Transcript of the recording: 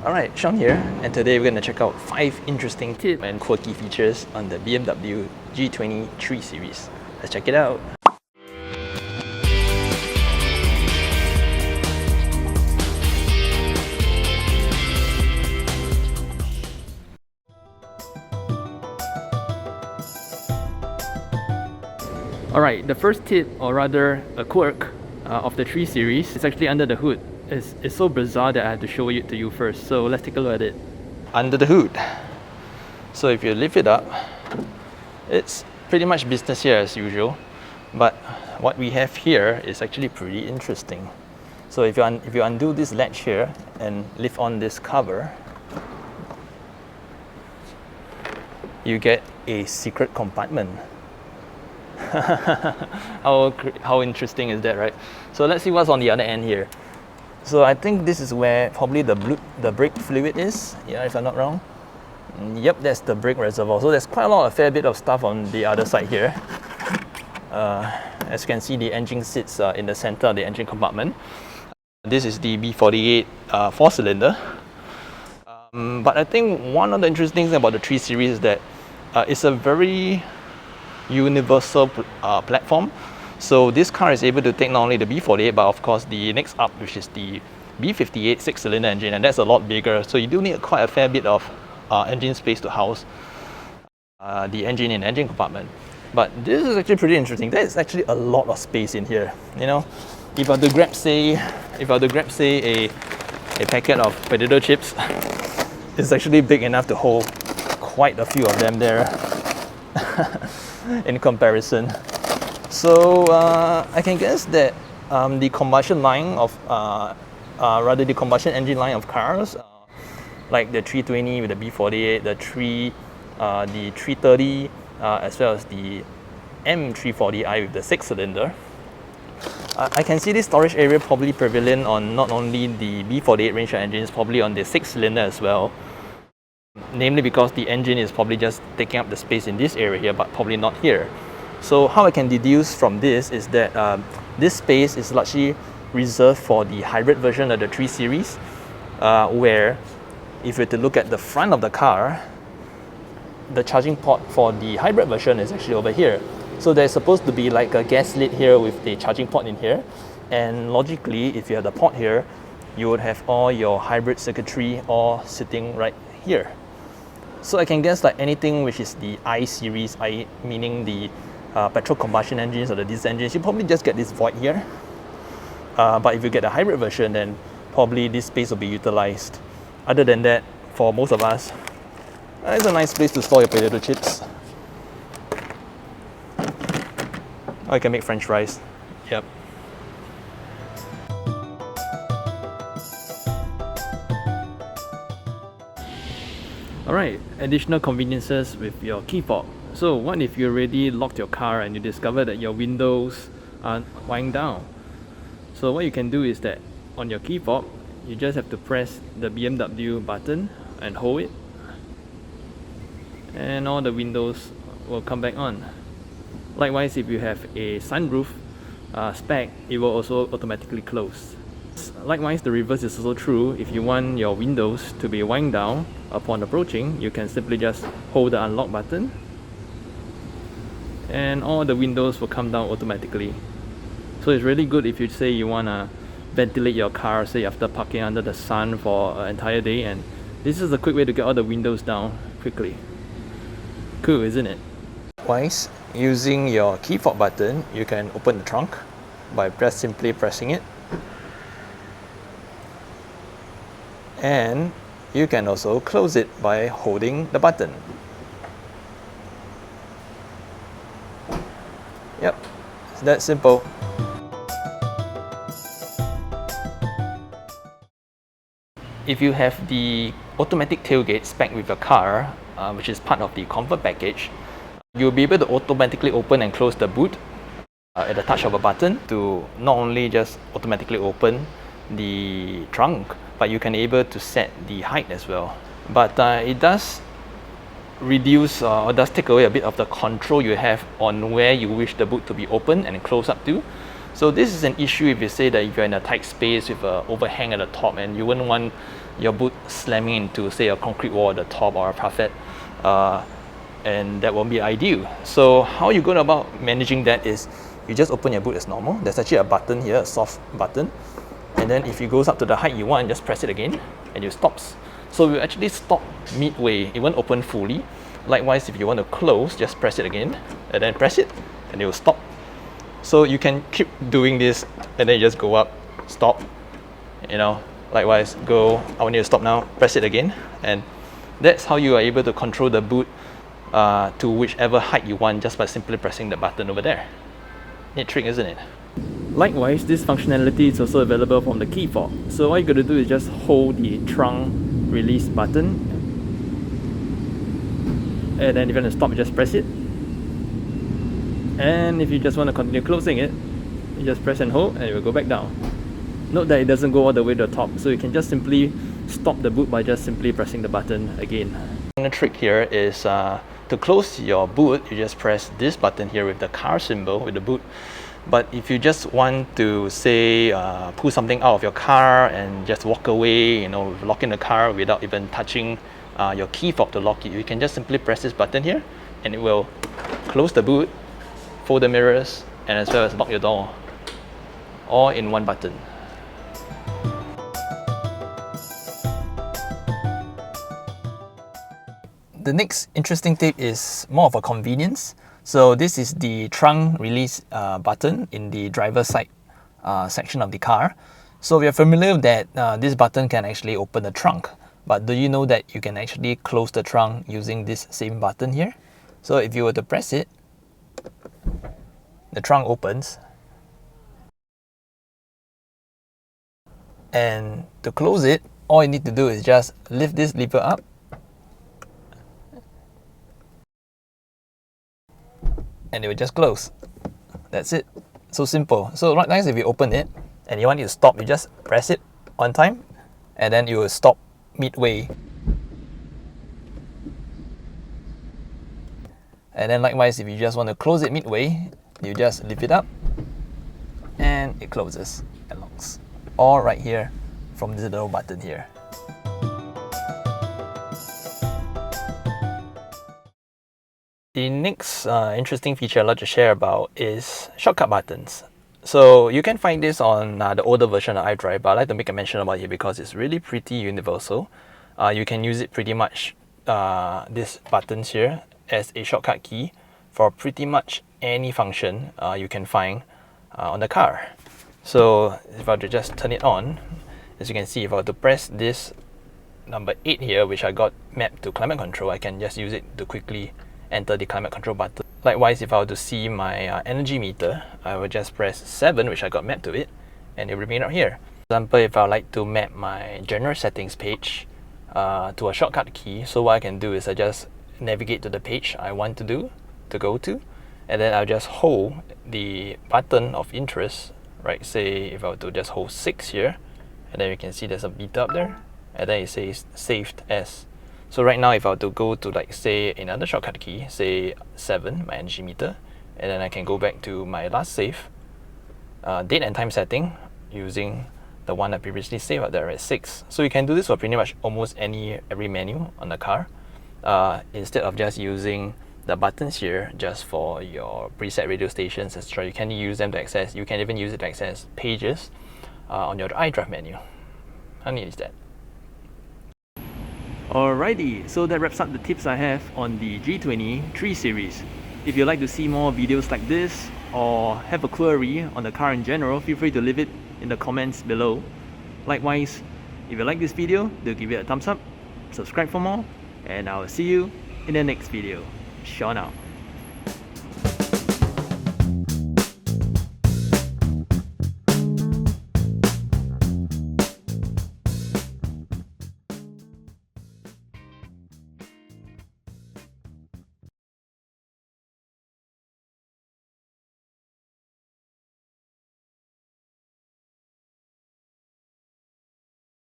Alright, Sean here, and today we're going to check out 5 interesting tips and quirky features on the BMW G20 3 Series. Let's check it out! Alright, the first tip, or rather a quirk of the 3 Series is actually under the hood. It's so bizarre that I have to show it to you first, so let's take a look at it. Under the hood. So if you lift it up, it's pretty much business here as usual, but what we have here is actually pretty interesting. So if you undo this latch here and lift on this cover, you get a secret compartment. How interesting is that, right? So let's see what's on the other end here. So I think this is where probably the brake fluid is, yeah, if I'm not wrong. Yep, that's the brake reservoir. So there's quite a fair bit of stuff on the other side here. As you can see, the engine sits in the center of the engine compartment. This is the B48 4-cylinder. But I think one of the interesting things about the 3 Series is that it's a very universal platform. So this car is able to take not only the B48 but of course the next up, which is the B58 6-cylinder engine, and that's a lot bigger, so you do need quite a fair bit of engine space to house the engine in the engine compartment. But this is actually pretty interesting. There is actually a lot of space in here. You know, if I were to grab say a packet of potato chips, it's actually big enough to hold quite a few of them there. In comparison. So I can guess that the combustion line of rather the combustion engine line of cars like the 320 with the B48, the 330 as well as the M340i with the 6-cylinder, I can see this storage area probably prevalent on not only the B48 range of engines, probably on the 6-cylinder as well. Namely because the engine is probably just taking up the space in this area here, but probably not here. So how I can deduce from this is that this space is largely reserved for the hybrid version of the 3 Series, where if you were to look at the front of the car, the charging port for the hybrid version is actually over here. So there's supposed to be like a gas lid here with the charging port in here, and logically if you have the port here, you would have all your hybrid circuitry all sitting right here. So I can guess like anything which is the I series, meaning the petrol combustion engines or the diesel engines, you probably just get this void here. But if you get a hybrid version, then probably this space will be utilized. Other than that, for most of us, it's a nice place to store your potato chips. Or you can make French fries. Yep. Alright, additional conveniences with your Keyfob. So what if you already locked your car and you discover that your windows aren't wind down? So what you can do is that on your Keyfob, you just have to press the BMW button and hold it, and all the windows will come back on. Likewise, if you have a sunroof spec, it will also automatically close. Likewise, the reverse is also true. If you want your windows to be wind down upon approaching, you can simply just hold the unlock button and all the windows will come down automatically. So it's really good if you say you want to ventilate your car, say after parking under the sun for an entire day, and this is a quick way to get all the windows down quickly. Cool, isn't it? Likewise, using your Keyfob button, you can open the trunk by simply pressing it. And you can also close it by holding the button. Yep, it's that simple. If you have the automatic tailgate spec with your car, which is part of the comfort package, you'll be able to automatically open and close the boot at the touch of a button to not only just automatically open the trunk, but you can be able to set the height as well. But it does reduce or does take away a bit of the control you have on where you wish the boot to be open and close up to. So this is an issue if you say that if you're in a tight space with an overhang at the top and you wouldn't want your boot slamming into, say, a concrete wall at the top or a parapet, and that won't be ideal. So how you go about managing that is you just open your boot as normal. There's actually a button here, a soft button, and then if it goes up to the height you want, just press it again and it stops. So you actually stop midway, it won't open fully. Likewise, if you want to close, just press it again and then press it and it will stop. So you can keep doing this and then you just go up, stop, you know, likewise go, I want you to stop now, press it again, and that's how you are able to control the boot to whichever height you want just by simply pressing the button over there. Neat trick, isn't it? Likewise, this functionality is also available from the Keyfob. So all you got to do is just hold the trunk release button, and then if you want to stop, you just press it. And if you just want to continue closing it, you just press and hold and it will go back down. Note that it doesn't go all the way to the top, so you can just simply stop the boot by just simply pressing the button again. And the trick here is to close your boot, you just press this button here with the car symbol with the boot. But if you just want to, say, pull something out of your car and just walk away, you know, lock in the car without even touching your key fob to lock it, you can just simply press this button here and it will close the boot, fold the mirrors, and as well as lock your door, all in one button. The next interesting tip is more of a convenience. So this is the trunk release button in the driver's side section of the car. So we are familiar with that this button can actually open the trunk. But do you know that you can actually close the trunk using this same button here? So if you were to press it, the trunk opens. And to close it, all you need to do is just lift this lever up. And it will just close. That's it. So simple. So right now, if you open it and you want it to stop, you just press it one time and then it will stop midway. And then likewise, if you just want to close it midway, you just lift it up and it closes and locks. All right here from this little button here. The next interesting feature I'd like to share about is shortcut buttons. So you can find this on the older version of iDrive, but I'd like to make a mention about it because it's really pretty universal. You can use it pretty much, these buttons here, as a shortcut key for pretty much any function you can find on the car. So if I were to just turn it on, as you can see, if I were to press this number 8 here, which I got mapped to climate control, I can just use it to quickly enter the climate control button. Likewise, if I were to see my energy meter, I will just press 7, which I got mapped to it, and it will bring it up here. For example, if I would like to map my general settings page to a shortcut key, so what I can do is I just navigate to the page I want to go to, and then I'll just hold the button of interest, right? Say if I were to just hold 6 here, and then you can see there's a meter up there, and then it says saved as. So right now, if I were to go to, like, say, another shortcut key, say 7, my energy meter, and then I can go back to my last save, date and time setting, using the one I previously saved up there at 6. So you can do this for pretty much almost every menu on the car, instead of just using the buttons here just for your preset radio stations, etc. You can use them to access, you can even use it to access pages on your iDrive menu. How neat is that? Alrighty, so that wraps up the tips I have on the G20 3 Series. If you'd like to see more videos like this or have a query on the car in general, feel free to leave it in the comments below. Likewise, if you like this video, do give it a thumbs up, subscribe for more, and I'll see you in the next video. Sean out.